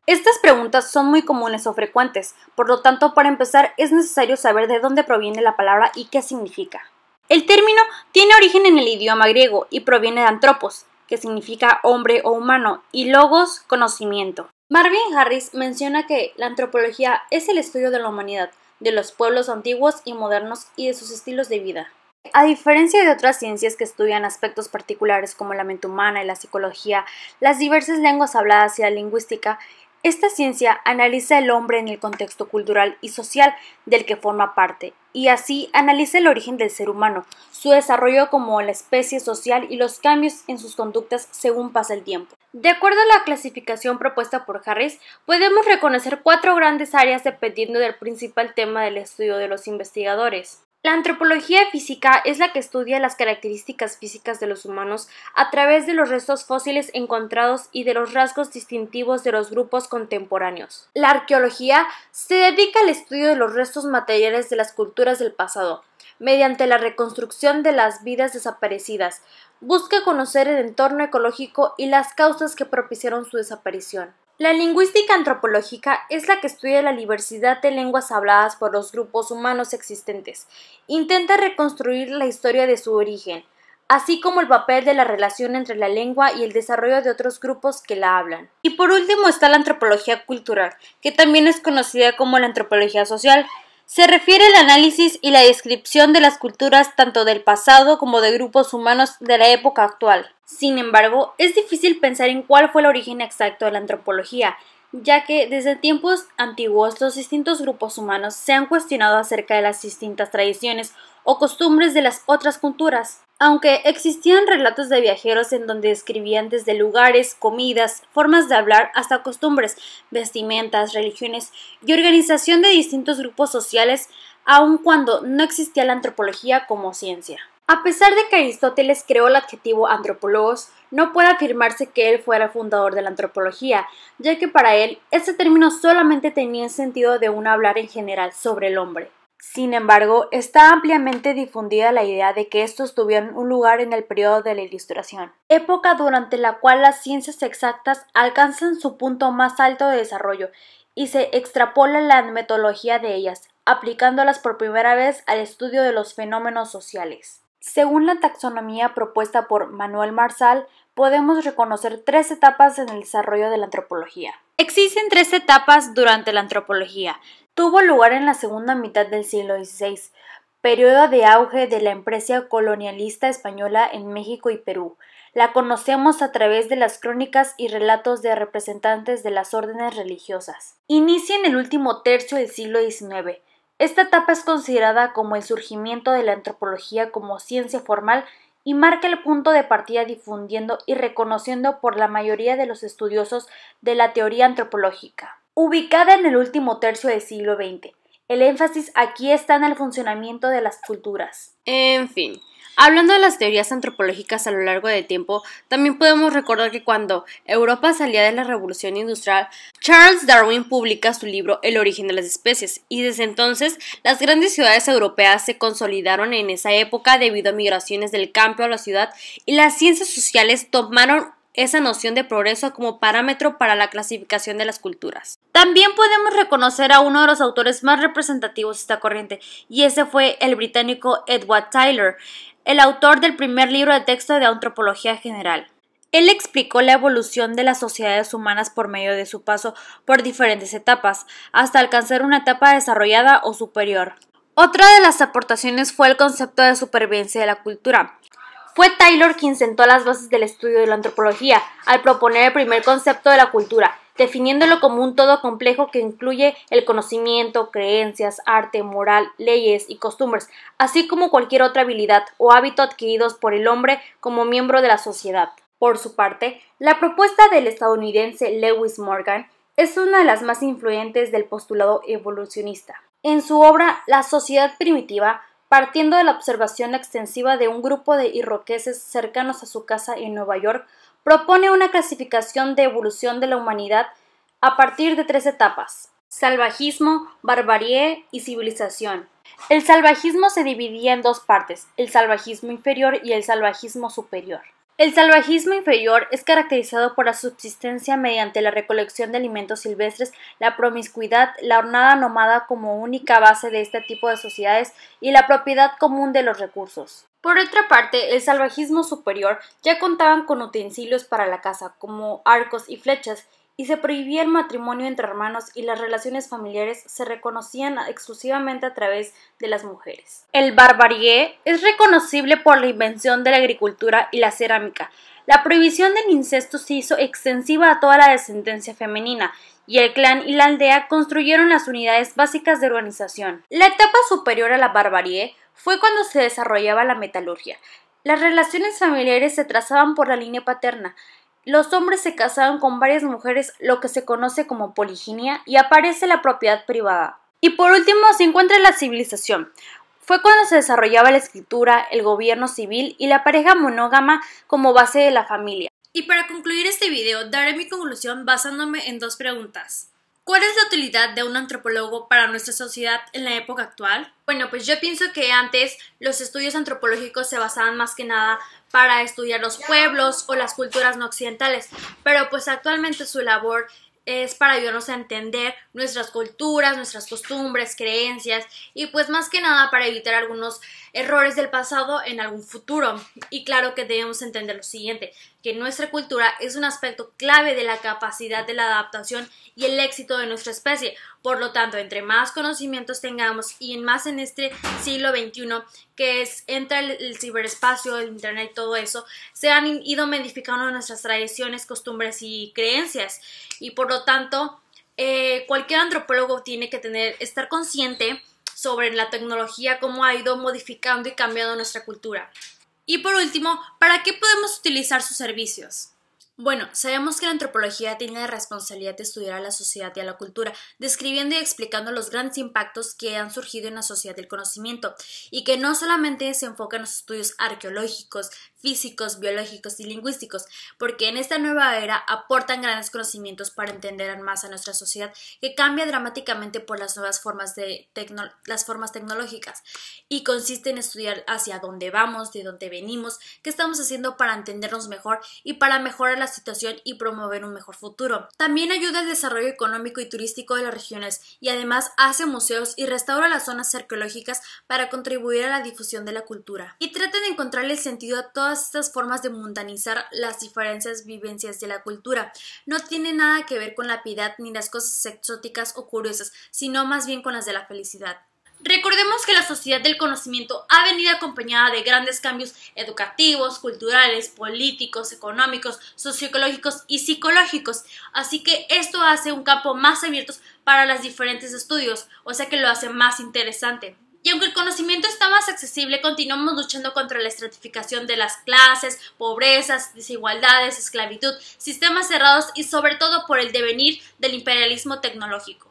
Estas preguntas son muy comunes o frecuentes, por lo tanto, para empezar, es necesario saber de dónde proviene la palabra y qué significa. El término tiene origen en el idioma griego y proviene de antropos, que significa hombre o humano, y logos, conocimiento. Marvin Harris menciona que la antropología es el estudio de la humanidad, de los pueblos antiguos y modernos y de sus estilos de vida. A diferencia de otras ciencias que estudian aspectos particulares como la mente humana y la psicología, las diversas lenguas habladas y la lingüística, esta ciencia analiza el hombre en el contexto cultural y social del que forma parte, y así analiza el origen del ser humano, su desarrollo como la especie social y los cambios en sus conductas según pasa el tiempo. De acuerdo a la clasificación propuesta por Harris, podemos reconocer 4 grandes áreas dependiendo del principal tema del estudio de los investigadores. La antropología física es la que estudia las características físicas de los humanos a través de los restos fósiles encontrados y de los rasgos distintivos de los grupos contemporáneos. La arqueología se dedica al estudio de los restos materiales de las culturas del pasado, mediante la reconstrucción de las vidas desaparecidas. Busca conocer el entorno ecológico y las causas que propiciaron su desaparición. La lingüística antropológica es la que estudia la diversidad de lenguas habladas por los grupos humanos existentes. Intenta reconstruir la historia de su origen, así como el papel de la relación entre la lengua y el desarrollo de otros grupos que la hablan. Y por último está la antropología cultural, que también es conocida como la antropología social. Se refiere al análisis y la descripción de las culturas tanto del pasado como de grupos humanos de la época actual. Sin embargo, es difícil pensar en cuál fue el origen exacto de la antropología, ya que desde tiempos antiguos los distintos grupos humanos se han cuestionado acerca de las distintas tradiciones o costumbres de las otras culturas. Aunque existían relatos de viajeros en donde describían desde lugares, comidas, formas de hablar hasta costumbres, vestimentas, religiones y organización de distintos grupos sociales, aun cuando no existía la antropología como ciencia. A pesar de que Aristóteles creó el adjetivo antropólogos, no puede afirmarse que él fuera el fundador de la antropología, ya que para él este término solamente tenía el sentido de un hablar en general sobre el hombre. Sin embargo, está ampliamente difundida la idea de que estos tuvieron un lugar en el periodo de la Ilustración, época durante la cual las ciencias exactas alcanzan su punto más alto de desarrollo y se extrapola la metodología de ellas, aplicándolas por primera vez al estudio de los fenómenos sociales. Según la taxonomía propuesta por Manuel Marsal, podemos reconocer 3 etapas en el desarrollo de la antropología. Existen 3 etapas durante la antropología. Tuvo lugar en la segunda mitad del siglo XVI, periodo de auge de la empresa colonialista española en México y Perú. La conocemos a través de las crónicas y relatos de representantes de las órdenes religiosas. Inicia en el último tercio del siglo XIX. Esta etapa es considerada como el surgimiento de la antropología como ciencia formal y marca el punto de partida difundiendo y reconociendo por la mayoría de los estudiosos de la teoría antropológica. Ubicada en el último tercio del siglo XX, el énfasis aquí está en el funcionamiento de las culturas. En fin, hablando de las teorías antropológicas a lo largo del tiempo, también podemos recordar que cuando Europa salía de la Revolución Industrial, Charles Darwin publica su libro El origen de las especies, y desde entonces las grandes ciudades europeas se consolidaron en esa época debido a migraciones del campo a la ciudad, y las ciencias sociales tomaron esa noción de progreso como parámetro para la clasificación de las culturas. También podemos reconocer a uno de los autores más representativos de esta corriente, y ese fue el británico Edward Tylor, el autor del primer libro de texto de antropología general. Él explicó la evolución de las sociedades humanas por medio de su paso por diferentes etapas, hasta alcanzar una etapa desarrollada o superior. Otra de las aportaciones fue el concepto de supervivencia de la cultura. Fue Tylor quien sentó las bases del estudio de la antropología, al proponer el primer concepto de la cultura, definiéndolo como un todo complejo que incluye el conocimiento, creencias, arte, moral, leyes y costumbres, así como cualquier otra habilidad o hábito adquiridos por el hombre como miembro de la sociedad. Por su parte, la propuesta del estadounidense Lewis Morgan es una de las más influyentes del postulado evolucionista. En su obra La sociedad primitiva, partiendo de la observación extensiva de un grupo de iroqueses cercanos a su casa en Nueva York, propone una clasificación de evolución de la humanidad a partir de 3 etapas: salvajismo, barbarie y civilización. El salvajismo se dividía en 2 partes, el salvajismo inferior y el salvajismo superior. El salvajismo inferior es caracterizado por la subsistencia mediante la recolección de alimentos silvestres, la promiscuidad, la jornada nómada como única base de este tipo de sociedades y la propiedad común de los recursos. Por otra parte, el salvajismo superior ya contaban con utensilios para la caza, como arcos y flechas, y se prohibía el matrimonio entre hermanos y las relaciones familiares se reconocían exclusivamente a través de las mujeres. El barbarie es reconocible por la invención de la agricultura y la cerámica. La prohibición del incesto se hizo extensiva a toda la descendencia femenina, y el clan y la aldea construyeron las unidades básicas de organización. La etapa superior a la barbarie fue cuando se desarrollaba la metalurgia. Las relaciones familiares se trazaban por la línea paterna. Los hombres se casaban con varias mujeres, lo que se conoce como poliginia, y aparece la propiedad privada. Y por último se encuentra la civilización. Fue cuando se desarrollaba la escritura, el gobierno civil y la pareja monógama como base de la familia. Y para concluir este video, daré mi conclusión basándome en dos preguntas. ¿Cuál es la utilidad de un antropólogo para nuestra sociedad en la época actual? Bueno, pues yo pienso que antes los estudios antropológicos se basaban más que nada para estudiar los pueblos o las culturas no occidentales, pero pues actualmente su labor es para ayudarnos a entender nuestras culturas, nuestras costumbres, creencias y pues más que nada para evitar algunos errores del pasado en algún futuro. Y claro que debemos entender lo siguiente, que nuestra cultura es un aspecto clave de la capacidad de la adaptación y el éxito de nuestra especie. Por lo tanto, entre más conocimientos tengamos y más en este siglo XXI, que es entre el ciberespacio, el internet, todo eso, se han ido modificando nuestras tradiciones, costumbres y creencias. Y por lo tanto, cualquier antropólogo tiene que estar consciente sobre la tecnología, cómo ha ido modificando y cambiando nuestra cultura. Y por último, ¿para qué podemos utilizar sus servicios? Bueno, sabemos que la antropología tiene la responsabilidad de estudiar a la sociedad y a la cultura, describiendo y explicando los grandes impactos que han surgido en la sociedad del conocimiento, y que no solamente se enfoca en los estudios arqueológicos, físicos, biológicos y lingüísticos, porque en esta nueva era aportan grandes conocimientos para entender más a nuestra sociedad, que cambia dramáticamente por las nuevas formas tecnológicas, y consiste en estudiar hacia dónde vamos, de dónde venimos, qué estamos haciendo para entendernos mejor y para mejorar la situación y promover un mejor futuro. También ayuda al desarrollo económico y turístico de las regiones y además hace museos y restaura las zonas arqueológicas para contribuir a la difusión de la cultura. Y trata de encontrarle el sentido a todas estas formas de mundanizar las diferentes vivencias de la cultura. No tiene nada que ver con la piedad ni las cosas exóticas o curiosas, sino más bien con las de la felicidad. Recordemos que la sociedad del conocimiento ha venido acompañada de grandes cambios educativos, culturales, políticos, económicos, sociológicos y psicológicos, así que esto hace un campo más abierto para los diferentes estudios, o sea que lo hace más interesante. Y aunque el conocimiento está más accesible, continuamos luchando contra la estratificación de las clases, pobrezas, desigualdades, esclavitud, sistemas cerrados y sobre todo por el devenir del imperialismo tecnológico.